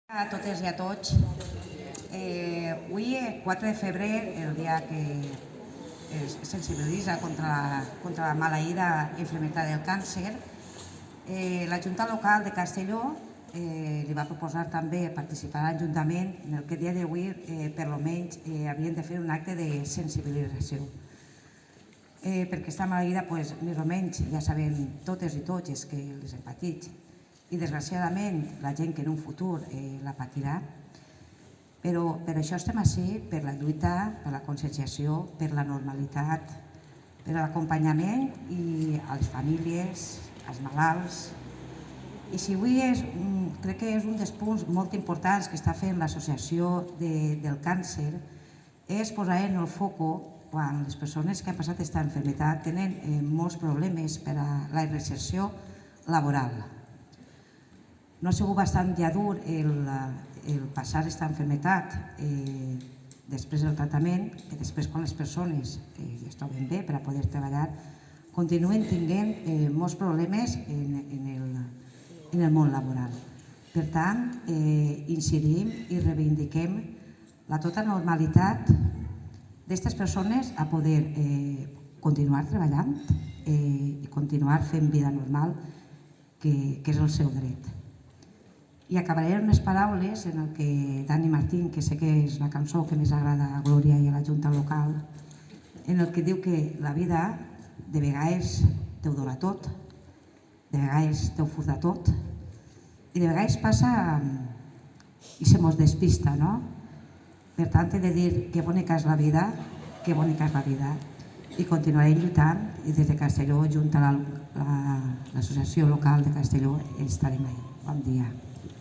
A totes i a tots. Avui, 4 de febrer, el dia que es sensibilitza contra la maleïda malaltia del càncer, la Junta Local de Castelló li va proposar també participar a l'Ajuntament en el que dia d'avui, per almenys, havien de fer un acte de sensibilització. Perquè aquesta maleïda, més o menys, ja sabem totes i tots que les hem patit. I, desgraciadament, la gent que en un futur la patirà. Però per això estem ací, per la lluita, per la conscienciació, per la normalitat, per l'acompanyament i a les famílies, als malalts. I si avui crec que és un dels punts molt importants que està fent l'Associació del Càncer, és posar en el foco quan les persones que han passat aquesta malaltia tenen molts problemes per a la inserció laboral. No ha sigut bastant ja dur el passar aquesta malaltia després del tractament, que després quan les persones ja es troben bé per a poder treballar, continuen tenint molts problemes en el món laboral. Per tant, incidim i reivindiquem la tota normalitat d'aquestes persones a poder continuar treballant i continuar fent vida normal, que és el seu dret. I acabaré amb unes paraules en el que Dani Martín, que sé que és la cançó que més agrada a Glòria i a la Junta Local, en el que diu que la vida de vegades t'ho dona tot, de vegades t'ho furta tot, i de vegades passa i se mos despista, no? Per tant, he de dir que bonica és la vida, que bonica és la vida, i continuaré lluitant, i des de Castelló, junt a l'Associació Local de Castelló, estarem ahí. Bon dia.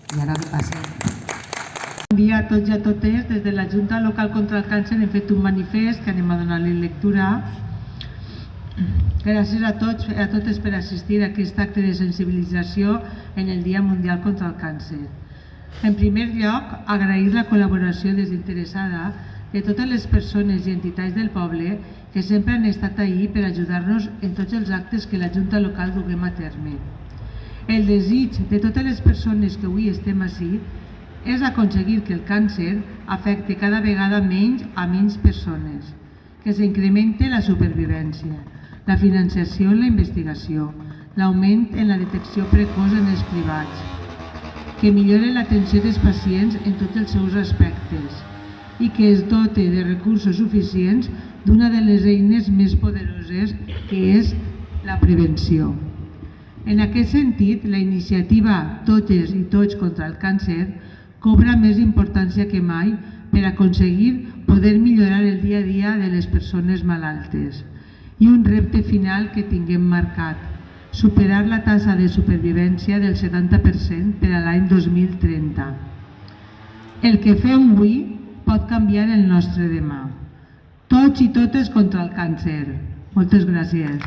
I ara li passo. Bon dia a tots i a totes. Des de la Junta Local contra el Càncer hem fet un manifest que anem a donar-li lectura. Gràcies a tots i a totes per assistir a aquest acte de sensibilització en el Dia Mundial contra el Càncer. En primer lloc, agrair la col·laboració desinteressada de totes les persones i entitats del poble que sempre han estat ahí per ajudar-nos en tots els actes que la Junta Local duguem a terme. El desig de totes les persones que avui estem ací és aconseguir que el càncer afecti cada vegada menys a menys persones, que s'incremente la supervivència, la financiació en la investigació, l'augment en la detecció precoç en els privats, que millore l'atenció dels pacients en tots els seus aspectes i que es dote de recursos suficients d'una de les eines més poderoses, que és la prevenció. En aquest sentit, la iniciativa Totes i Tots contra el Càncer cobra més importància que mai per aconseguir poder millorar el dia a dia de les persones malaltes. I un repte final que tinguem marcat, superar la taxa de supervivència del 70% per a l'any 2030. El que fem avui pot canviar el nostre demà. Tots i totes contra el càncer. Moltes gràcies.